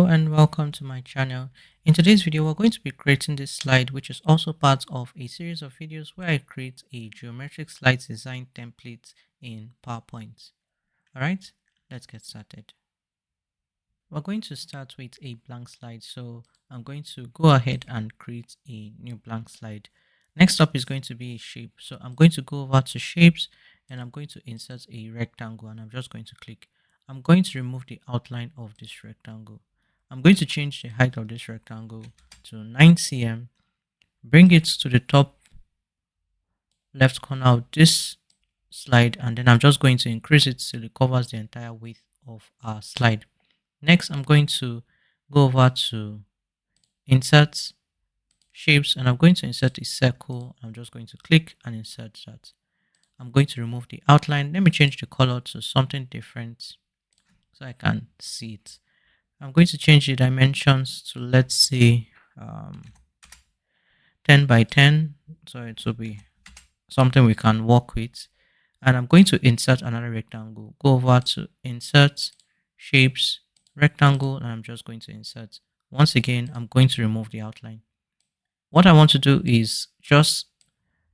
and welcome to my channel. In today's video, we're going to be creating this slide, which is also part of a series of videos where I create a geometric slide design template in PowerPoint. Alright, let's get started. We're going to start with a blank slide, so I'm going to go ahead and create a new blank slide. Next up is going to be a shape, so I'm going to go over to shapes and I'm going to insert a rectangle and I'm just going to click. I'm going to remove the outline of this rectangle. I'm going to change the height of this rectangle to 9 cm, bring it to the top left corner of this slide, and then I'm just going to increase it till it covers the entire width of our slide. Next, I'm going to go over to insert shapes and I'm going to insert a circle. I'm just going to click and insert that. I'm going to remove the outline. Let me change the color to something different so I can see it. I'm going to change the dimensions to, let's say, 10 by 10, so it will be something we can work with. And I'm going to insert another rectangle. Go over to insert shapes, rectangle, and I'm just going to insert. Once again, I'm going to remove the outline. What I want to do is just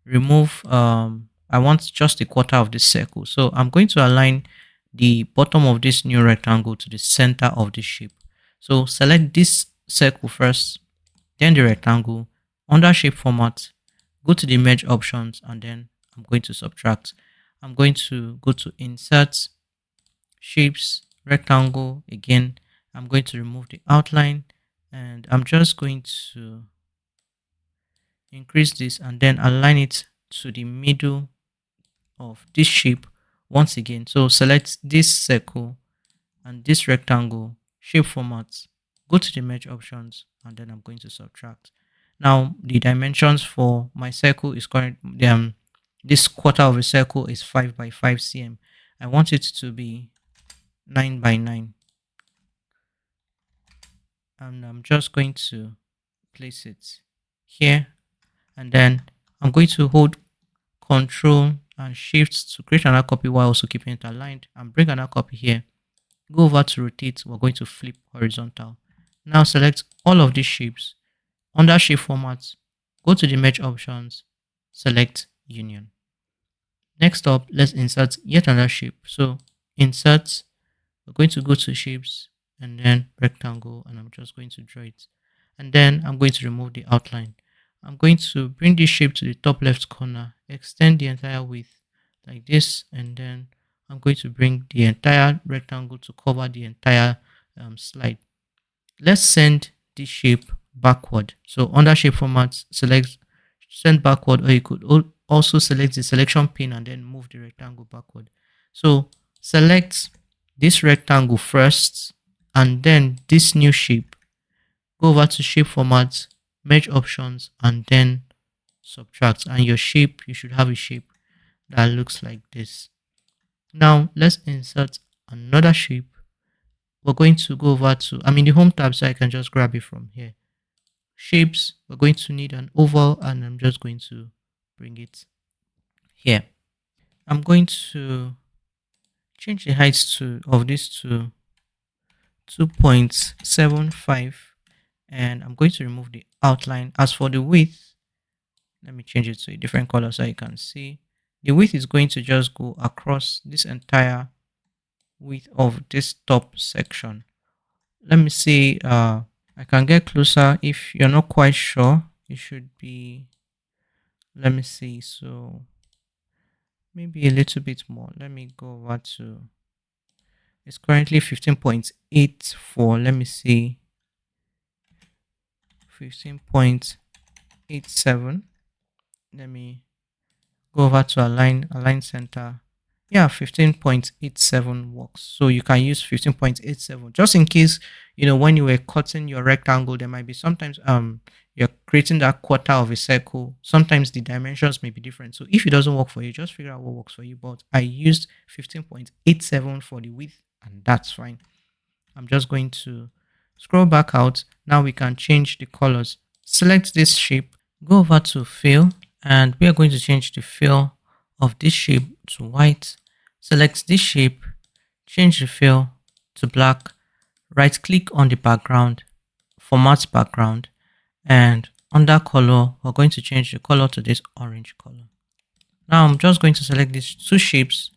remove I want just a quarter of this circle, so I'm going to align the bottom of this new rectangle to the center of the shape. So select this circle first, then the rectangle. Under shape format, go to the merge options, and then I'm going to subtract. I'm going to go to insert shapes, rectangle. Again, I'm going to remove the outline and I'm just going to increase this and then align it to the middle of this shape once again. So select this circle and this rectangle, shape format, go to the merge options, and then I'm going to subtract. Now the dimensions for my circle is current this quarter of a circle is 5 by 5 cm. I want it to be 9 by 9, and I'm just going to place it here, and then I'm going to hold Control and Shift to create another copy while also keeping it aligned, and bring another copy here. Go over to rotate. We're going to flip horizontal. Now select all of these shapes. Under shape format, go to the merge options, select union. Next up, let's insert yet another shape. So insert, we're going to go to shapes and then rectangle, and I'm just going to draw it, and then I'm going to remove the outline. I'm going to bring this shape to the top left corner, extend the entire width like this, and then I'm going to bring the entire rectangle to cover the entire slide. Let's send this shape backward. So under shape format, select send backward, or you could also select the selection pin and then move the rectangle backward. So select this rectangle first and then this new shape. Go over to shape format, merge options, and then subtract, and your shape, you should have a shape that looks like this. Now let's insert another shape. We're going to go over to, I'm in the home tab, so I can just grab it from here. Shapes, we're going to need an oval, and I'm just going to bring it here. I'm going to change the height of this to 2.75, and I'm going to remove the outline. As for the width, let me change it to a different color so you can see. The width is going to just go across this entire width of this top section. Let me see, I can get closer. If you're not quite sure, it should be, let me see, so maybe a little bit more. Let me go over to, it's currently 15.84. let me see, 15.87. let me go over to align center. Yeah, 15.87 works. So you can use 15.87 just in case, when you were cutting your rectangle, there might be sometimes you're creating that quarter of a circle. Sometimes the dimensions may be different. So if it doesn't work for you, just figure out what works for you. But I used 15.87 for the width, and that's fine. I'm just going to scroll back out. Now we can change the colors. Select this shape, go over to fill, and we are going to change the fill of this shape to white. Select this shape, change the fill to black, right click on the background, format background, and under color, we're going to change the color to this orange color. Now I'm just going to select these two shapes,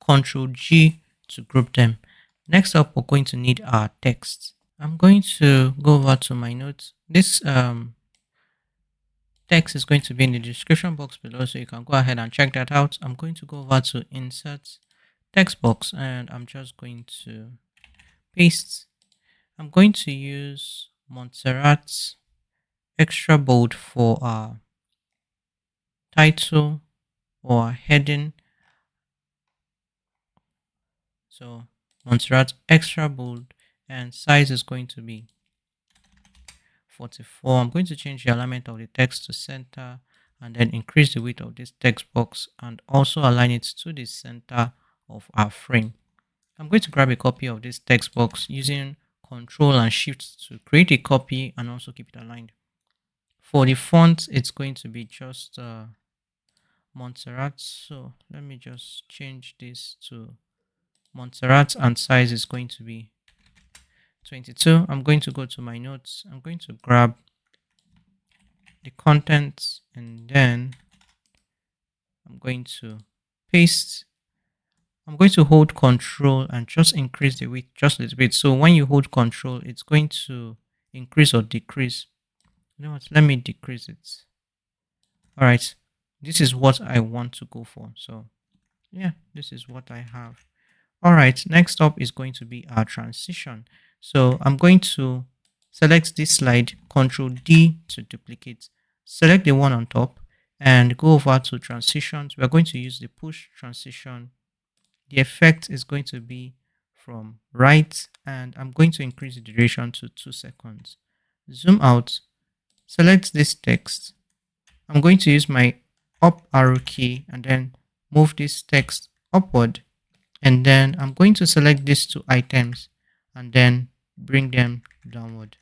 Ctrl G to group them. Next up, we're going to need our text. I'm going to go over to my notes. This text is going to be in the description box below, so you can go ahead and check that out. I'm going to go over to insert text box, and I'm just going to paste. I'm going to use Montserrat's extra bold for our title or heading. So Montserrat extra bold, and size is going to be 44. I'm going to change the alignment of the text to center and then increase the width of this text box and also align it to the center of our frame. I'm going to grab a copy of this text box using Control and Shift to create a copy and also keep it aligned. For the font, it's going to be just Montserrat. So let me just change this to Montserrat, and size is going to be 22. I'm going to go to my notes. I'm going to grab the contents and then I'm going to paste. I'm going to hold Control and just increase the width just a little bit. So when you hold Control, it's going to increase or decrease. You know what? Let me decrease it. All right. This is what I want to go for. So yeah, this is what I have. All right. Next up is going to be our transition. So I'm going to select this slide, Control D to duplicate. Select the one on top and go over to transitions. We're going to use the push transition. The effect is going to be from right, and I'm going to increase the duration to 2 seconds. Zoom out, select this text. I'm going to use my up arrow key and then move this text upward, and then I'm going to select these two items and then bring them downward.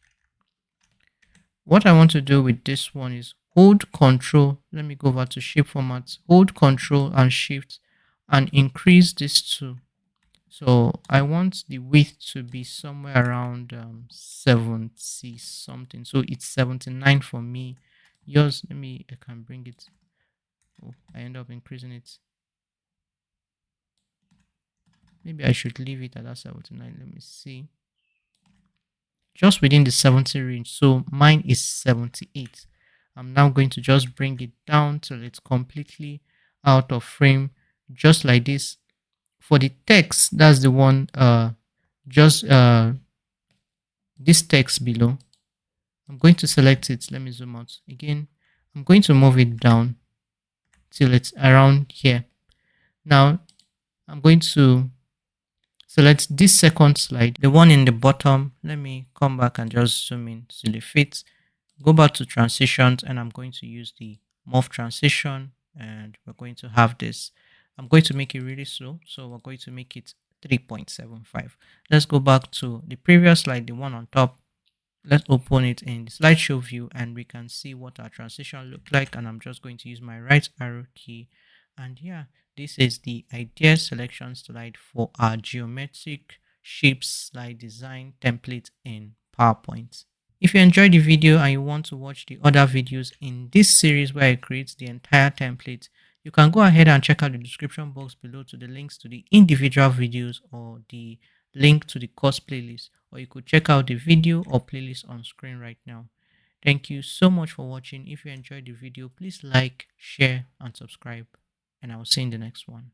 What I want to do with this one is hold Control. Let me go over to shape formats, hold Control and Shift and increase this to. So I want the width to be somewhere around 70 something. So it's 79 for me. Yours, I can bring it. Oh, I end up increasing it. Maybe I should leave it at that 79. Let me see. Just within the 70 range. So mine is 78. I'm now going to just bring it down till it's completely out of frame, just like this. For the text, that's the one, just this text below. I'm going to select it. Let me zoom out again. I'm going to move it down till it's around here. Now I'm going to select this second slide, the one in the bottom. Let me come back and just zoom in till it fits. Go back to transitions, and I'm going to use the morph transition, and we're going to have this. I'm going to make it really slow, so we're going to make it 3.75. Let's go back to the previous slide, the one on top. Let's open it in the slideshow view and we can see what our transition looked like. And I'm just going to use my right arrow key. And yeah, this is the idea selection slide for our geometric shape slide design template in PowerPoint. If you enjoyed the video and you want to watch the other videos in this series where I create the entire template, you can go ahead and check out the description box below to the links to the individual videos or the link to the course playlist, or you could check out the video or playlist on screen right now. Thank you so much for watching. If you enjoyed the video, please like, share, and subscribe, and I will see you in the next one.